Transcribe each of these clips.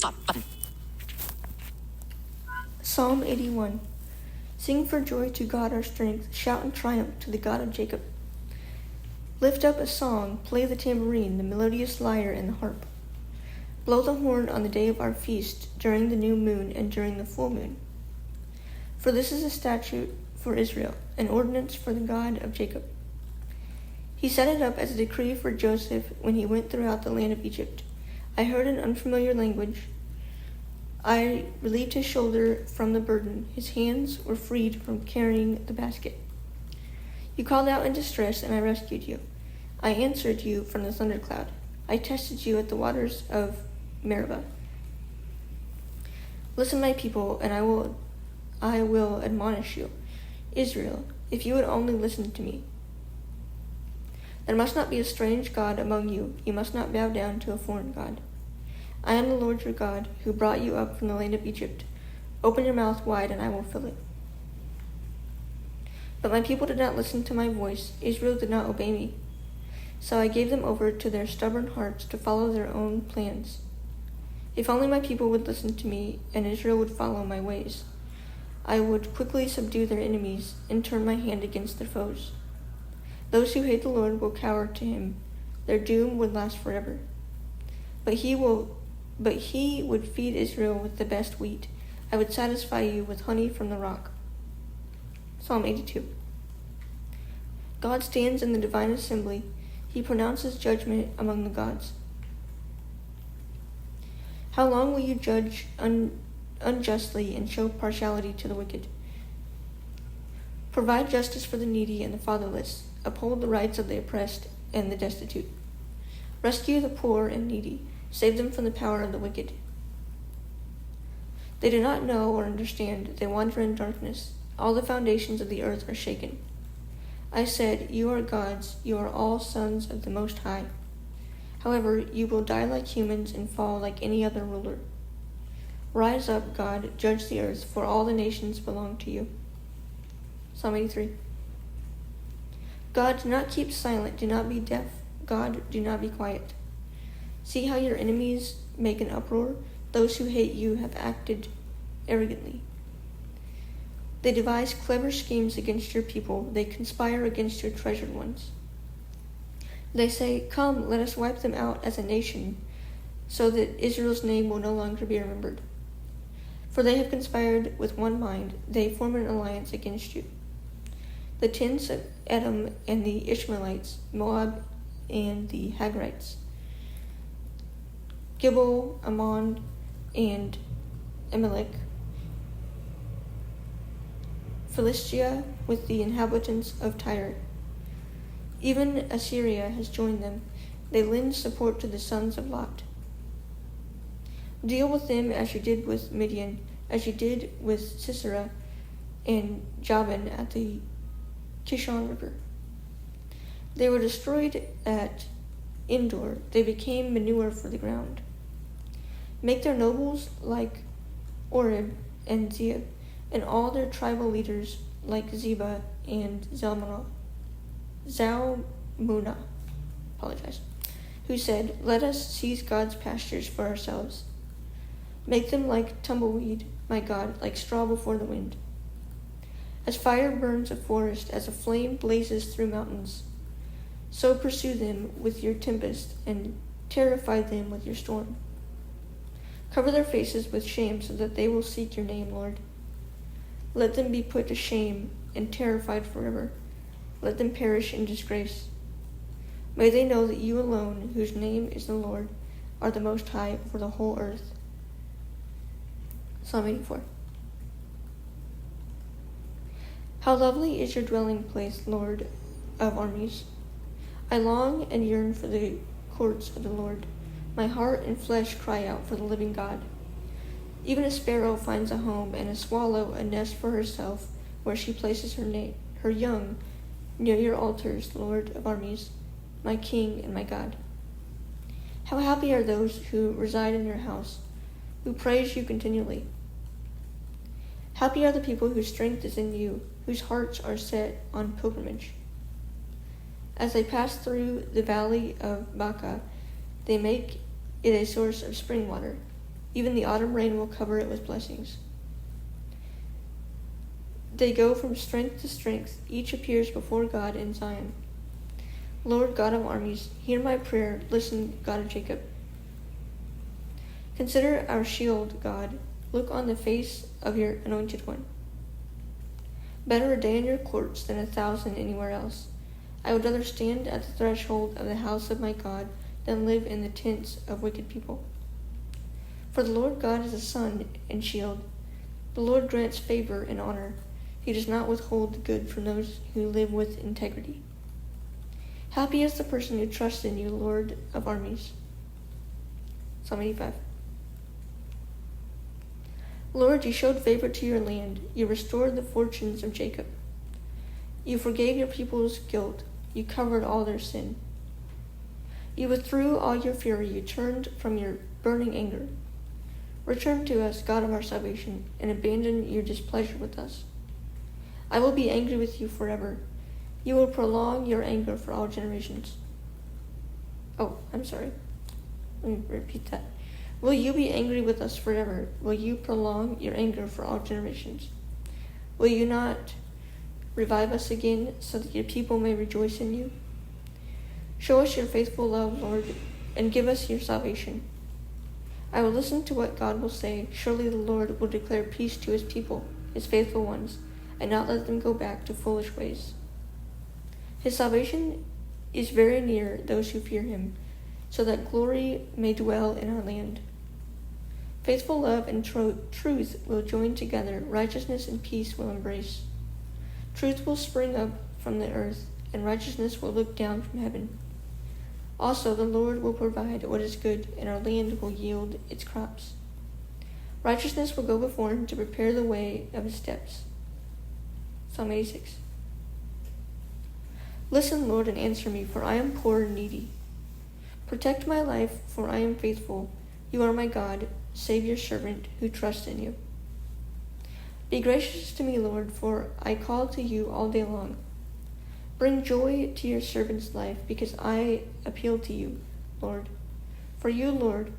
Stop button. Psalm 81. Sing for joy to God our strength. Shout in triumph to the God of Jacob. Lift up a song. Play the tambourine, the melodious lyre, and the harp. Blow the horn on the day of our feast, during the new moon and during the full moon. For this is a statute for Israel, an ordinance for the God of Jacob. He set it up as a decree for Joseph when he went throughout the land of Egypt. I heard an unfamiliar language. I relieved his shoulder from the burden. His hands were freed from carrying the basket. You called out in distress, and I rescued you. I answered you from the thundercloud. I tested you at the waters of Meribah. Listen, my people, and I will admonish you. Israel, if you would only listen to me. There must not be a strange god among you. You must not bow down to a foreign god. I am the Lord your God, who brought you up from the land of Egypt. Open your mouth wide, and I will fill it. But my people did not listen to my voice. Israel did not obey me. So I gave them over to their stubborn hearts to follow their own plans. If only my people would listen to me, and Israel would follow my ways, I would quickly subdue their enemies and turn my hand against their foes. Those who hate the Lord will cower to him. Their doom would last forever. But he would feed Israel with the best wheat. I would satisfy you with honey from the rock. Psalm 82. God stands in the divine assembly. He pronounces judgment among the gods. How long will you judge unjustly and show partiality to the wicked? Provide justice for the needy and the fatherless. Uphold the rights of the oppressed and the destitute. Rescue the poor and needy. Save them from the power of the wicked. They do not know or understand. They wander in darkness. All the foundations of the earth are shaken. I said, you are gods. You are all sons of the Most High. However, you will die like humans and fall like any other ruler. Rise up, God, judge the earth, for all the nations belong to you. Psalm 83. God, do not keep silent. Do not be deaf. God, do not be quiet. See how your enemies make an uproar? Those who hate you have acted arrogantly. They devise clever schemes against your people. They conspire against your treasured ones. They say, come, let us wipe them out as a nation, so that Israel's name will no longer be remembered. For they have conspired with one mind. They form an alliance against you. The tents of Edom and the Ishmaelites, Moab and the Hagrites, Gibel, Ammon, and Amalek, Philistia with the inhabitants of Tyre. Even Assyria has joined them. They lend support to the sons of Lot. Deal with them as you did with Midian, as you did with Sisera and Jabin at the Kishon River. They were destroyed at Endor. They became manure for the ground. Make their nobles like Oreb and Zeeb, and all their tribal leaders like Zebah and Zalmunna, who said, let us seize God's pastures for ourselves. Make them like tumbleweed, my God, like straw before the wind. As fire burns a forest, as a flame blazes through mountains, so pursue them with your tempest and terrify them with your storm. Cover their faces with shame so that they will seek your name, Lord. Let them be put to shame and terrified forever. Let them perish in disgrace. May they know that you alone, whose name is the Lord, are the Most High over the whole earth. Psalm 84. How lovely is your dwelling place, Lord of armies. I long and yearn for the courts of the Lord. My heart and flesh cry out for the living God. Even a sparrow finds a home, and a swallow a nest for herself, where she places her young near your altars, Lord of armies, my King and my God. How happy are those who reside in your house, who praise you continually. Happy are the people whose strength is in you, whose hearts are set on pilgrimage. As they pass through the valley of Baca, they make it a source of spring water. Even the autumn rain will cover it with blessings. They go from strength to strength. Each appears before God in Zion. Lord God of armies, hear my prayer. Listen, God of Jacob. Consider our shield, God. Look on the face of your anointed one. Better a day in your courts than 1,000 anywhere else. I would rather stand at the threshold of the house of my God than live in the tents of wicked people. For the Lord God is a sun and shield. The Lord grants favor and honor. He does not withhold the good from those who live with integrity. Happy is the person who trusts in you, Lord of armies. Psalm 85. Lord, you showed favor to your land. You restored the fortunes of Jacob. You forgave your people's guilt. You covered all their sin. You withdrew all your fury. You turned from your burning anger. Return to us, God of our salvation, and abandon your displeasure with us. I will be angry with you forever. You will prolong your anger for all generations. Oh, I'm sorry. Let me repeat that. Will you be angry with us forever? Will you prolong your anger for all generations? Will you not revive us again so that your people may rejoice in you? Show us your faithful love, Lord, and give us your salvation. I will listen to what God will say. Surely the Lord will declare peace to his people, his faithful ones, and not let them go back to foolish ways. His salvation is very near those who fear him, so that glory may dwell in our land. Faithful love and truth will join together. Righteousness and peace will embrace. Truth will spring up from the earth, and righteousness will look down from heaven. Also, the Lord will provide what is good, and our land will yield its crops. Righteousness will go before him to prepare the way of his steps. Psalm 86. Listen, Lord, and answer me, for I am poor and needy. Protect my life, for I am faithful. You are my God. Save your servant who trusts in you. Be gracious to me, Lord, for I call to you all day long. Bring joy to your servant's life, because I appeal to you, Lord. For you, Lord,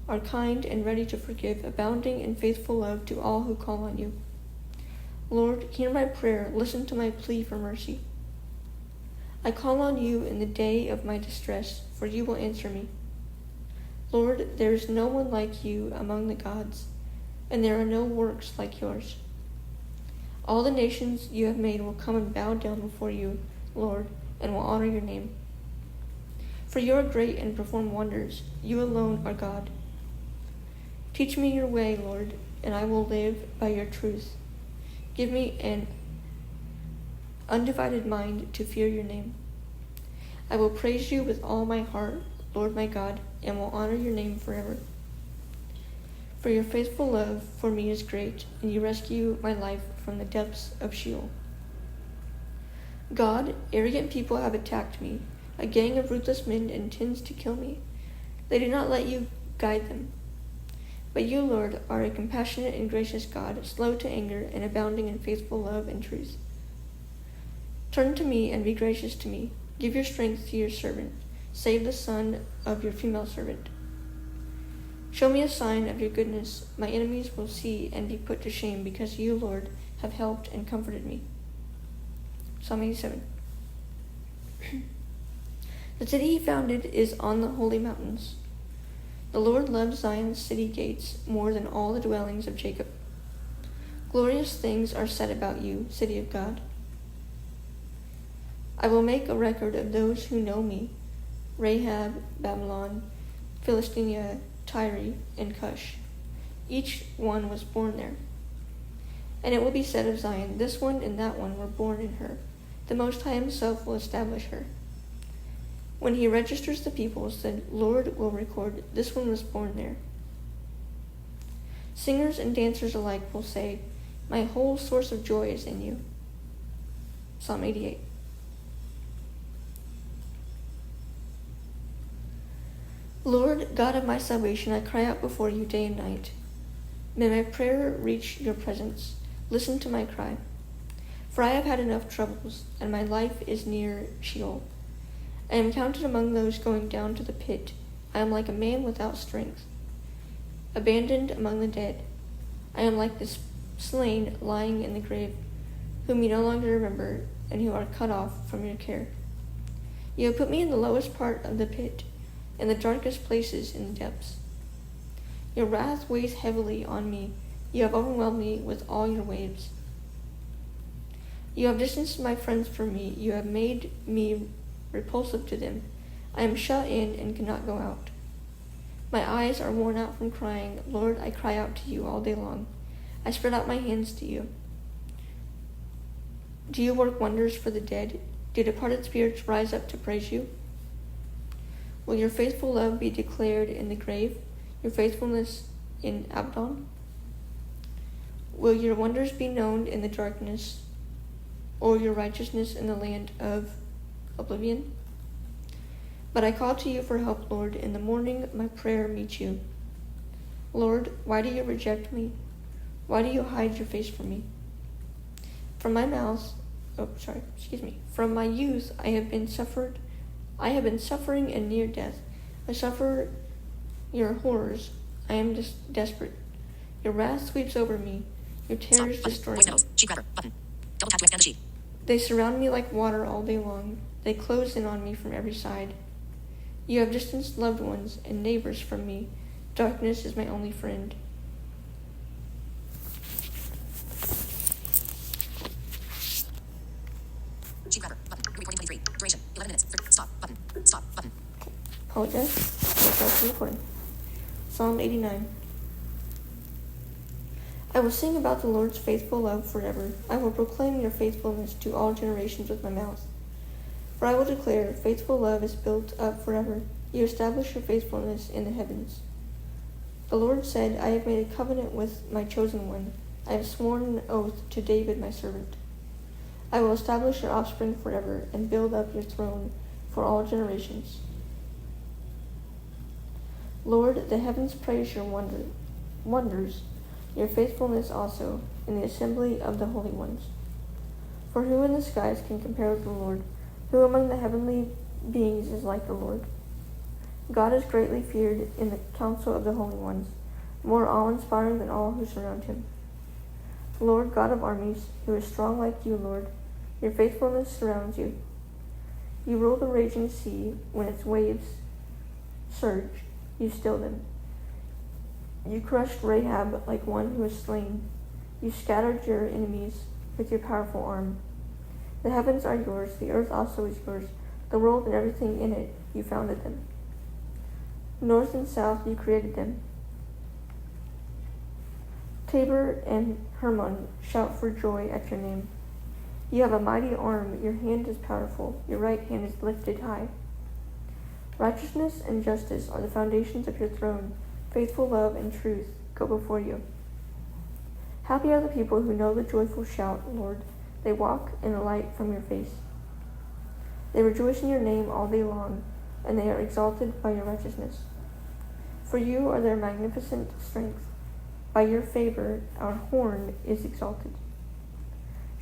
are kind and ready to forgive, abounding in faithful love to all who call on you. Lord, hear my prayer. Listen to my plea for mercy. I call on you in the day of my distress, for you will answer me. Lord, there is no one like you among the gods, and there are no works like yours. All the nations you have made will come and bow down before you, Lord, and will honor your name. For you are great and perform wonders. You alone are God. Teach me your way, Lord, and I will live by your truth. Give me an undivided mind to fear your name. I will praise you with all my heart, Lord my God, and will honor your name forever. For your faithful love for me is great, and you rescue my life from the depths of Sheol. God, arrogant people have attacked me. A gang of ruthless men intends to kill me. They do not let you guide them. But you, Lord, are a compassionate and gracious God, slow to anger and abounding in faithful love and truth. Turn to me and be gracious to me. Give your strength to your servant. Save the son of your female servant. Show me a sign of your goodness. My enemies will see and be put to shame, because you, Lord, have helped and comforted me. Psalm 87. The city he founded is on the holy mountains. The Lord loves Zion's city gates more than all the dwellings of Jacob. Glorious things are said about you, city of God. I will make a record of those who know me: Rahab, Babylon, Philistia, Tyre, and Cush. Each one was born there. And it will be said of Zion, this one and that one were born in her. The Most High himself will establish her. When he registers the peoples, the Lord will record, this one was born there. Singers and dancers alike will say, my whole source of joy is in you. Psalm 88. Lord, God of my salvation, I cry out before you day and night. May my prayer reach your presence. Listen to my cry. For I have had enough troubles, and my life is near Sheol. I am counted among those going down to the pit. I am like a man without strength. abandoned among the dead. I am like the slain lying in the grave, whom you no longer remember, and who are cut off from your care. You have put me in the lowest part of the pit, in the darkest places in the depths. Your wrath weighs heavily on me. You have overwhelmed me with all your waves. You have distanced my friends from me. You have made me repulsive to them. I am shut in and cannot go out. My eyes are worn out from crying. Lord, I cry out to you all day long. I spread out my hands to you. Do you work wonders for the dead? Do departed spirits rise up to praise you? Will your faithful love be declared in the grave, your faithfulness in Abaddon? Will your wonders be known in the darkness, or your righteousness in the land of oblivion? But I call to you for help, Lord. In the morning my prayer meets you. Lord, why do you reject me? Why do you hide your face from me? From my youth I have been suffering and near death. I suffer your horrors. I am desperate. Your wrath sweeps over me. Your terrors destroy me. They surround me like water all day long. They close in on me from every side. You have distanced loved ones and neighbors from me. Darkness is my only friend. Apologize. Start the recording. Psalm 89. I will sing about the Lord's faithful love forever. I will proclaim your faithfulness to all generations with my mouth. For I will declare, faithful love is built up forever. You establish your faithfulness in the heavens. The Lord said, I have made a covenant with my chosen one. I have sworn an oath to David my servant. I will establish your offspring forever and build up your throne for all generations. Lord, the heavens praise your wonders, your faithfulness also in the assembly of the holy ones. For who in the skies can compare with the Lord? Who among the heavenly beings is like the Lord? God is greatly feared in the council of the holy ones, more awe-inspiring than all who surround him. Lord, God of armies, who is strong like you, Lord, your faithfulness surrounds you. You rule the raging sea. When its waves surge, you still them. You crushed Rahab like one who is slain. You scattered your enemies with your powerful arm. The heavens are yours, the earth also is yours, the world and everything in it, you founded them. North and south, you created them. Tabor and Hermon shout for joy at your name. You have a mighty arm, your hand is powerful, your right hand is lifted high. Righteousness and justice are the foundations of your throne. Faithful love and truth go before you. Happy are the people who know the joyful shout, Lord. They walk in the light from your face. They rejoice in your name all day long, and they are exalted by your righteousness. For you are their magnificent strength. By your favor, our horn is exalted.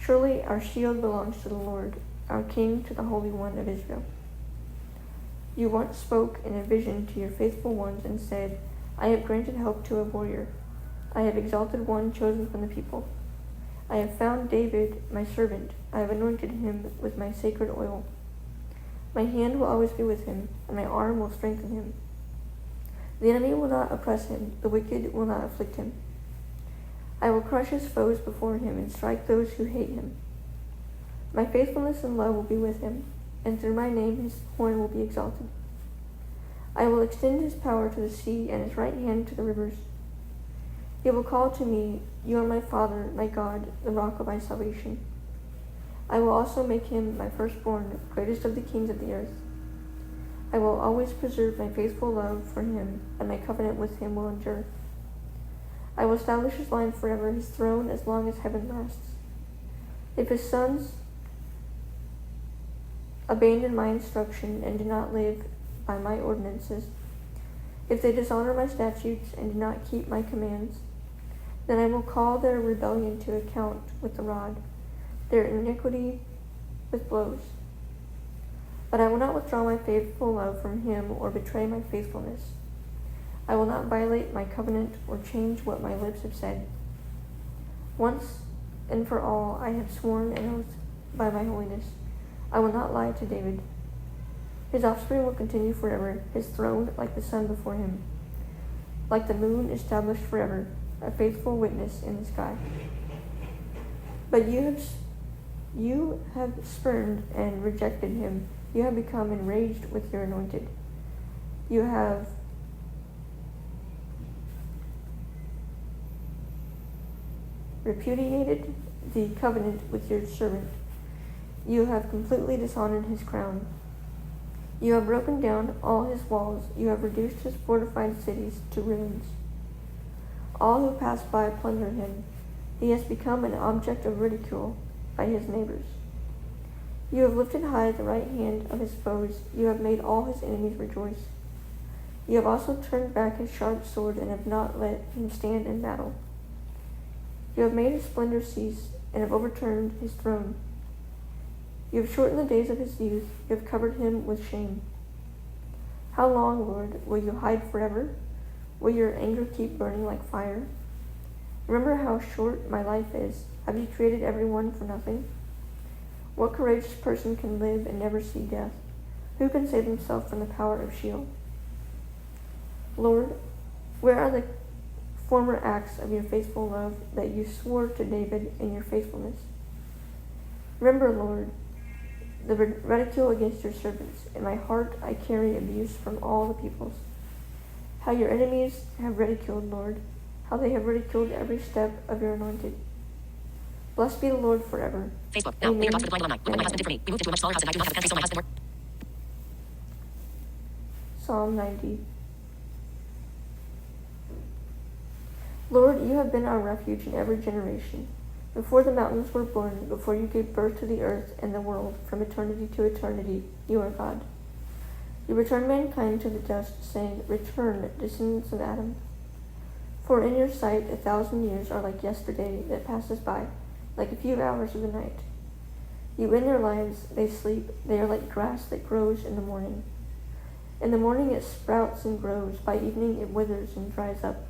Surely our shield belongs to the Lord, our King to the Holy One of Israel. You once spoke in a vision to your faithful ones and said, I have granted help to a warrior. I have exalted one chosen from the people. I have found David, my servant. I have anointed him with my sacred oil. My hand will always be with him, and my arm will strengthen him. The enemy will not oppress him. The wicked will not afflict him. I will crush his foes before him and strike those who hate him. My faithfulness and love will be with him, and through my name his horn will be exalted. I will extend his power to the sea and his right hand to the rivers. He will call to me, You are my Father, my God, the rock of my salvation. I will also make him my firstborn, greatest of the kings of the earth. I will always preserve my faithful love for him, and my covenant with him will endure. I will establish his line forever, his throne as long as heaven lasts. If his sons abandon my instruction and do not live by my ordinances, if they dishonor my statutes and do not keep my commands, then I will call their rebellion to account with the rod, their iniquity with blows. But I will not withdraw my faithful love from him or betray my faithfulness. I will not violate my covenant or change what my lips have said. Once and for all I have sworn an oath by my holiness. I will not lie to David. His offspring will continue forever, his throne like the sun before him, like the moon established forever, a faithful witness in the sky. But you have spurned and rejected him. You have become enraged with your anointed. You have repudiated the covenant with your servant. You have completely dishonored his crown. You have broken down all his walls. You have reduced his fortified cities to ruins. All who pass by plunder him. He has become an object of ridicule by his neighbors. You have lifted high the right hand of his foes. You have made all his enemies rejoice. You have also turned back his sharp sword and have not let him stand in battle. You have made his splendor cease and have overturned his throne. You have shortened the days of his youth. You have covered him with shame. How long, Lord, will you hide forever? Will your anger keep burning like fire? Remember how short my life is. Have you created everyone for nothing? What courageous person can live and never see death? Who can save himself from the power of Sheol? Lord, where are the former acts of your faithful love that you swore to David in your faithfulness? Remember, Lord, the ridicule against your servants. In my heart I carry abuse from all the peoples. How your enemies have ridiculed, Lord, how they have ridiculed every step of your anointed. Blessed be the Lord forever. Facebook. Now, later talks for the blind alumni. Look what my husband did for me. We moved into a much smaller house and I do not have a pantry, so my husband worked. Psalm 90. Lord, you have been our refuge in every generation. Before the mountains were born, before you gave birth to the earth and the world, from eternity to eternity, you are God. You return mankind to the dust, saying, Return, descendants of Adam. For in your sight 1,000 years are like yesterday that passes by, like a few hours of the night. You end their lives, they sleep, they are like grass that grows in the morning. In the morning it sprouts and grows, by evening it withers and dries up.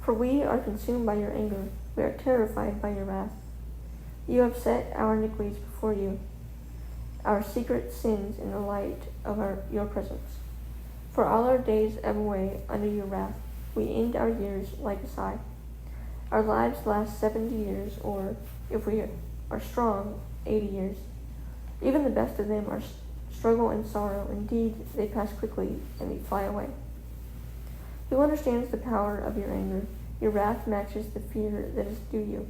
For we are consumed by your anger, we are terrified by your wrath. You have set our iniquities before you, our secret sins in the light of your presence. For all our days ebb away under your wrath. We end our years like a sigh. Our lives last 70 years, or, if we are strong, 80 years. Even the best of them are struggle and sorrow. Indeed, they pass quickly and they fly away. Who understands the power of your anger? Your wrath matches the fear that is due you.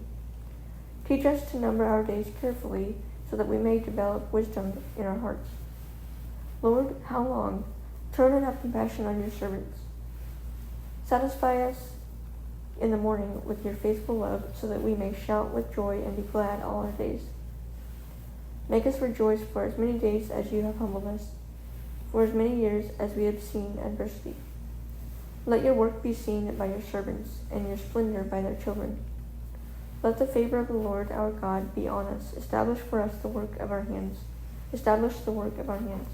Teach us to number our days carefully, so that we may develop wisdom in our hearts. Lord, how long? Turn and have compassion on your servants. Satisfy us in the morning with your faithful love, so that we may shout with joy and be glad all our days. Make us rejoice for as many days as you have humbled us, for as many years as we have seen adversity. Let your work be seen by your servants, and your splendor by their children. Let the favor of the Lord our God be on us. Establish for us the work of our hands. Establish the work of our hands.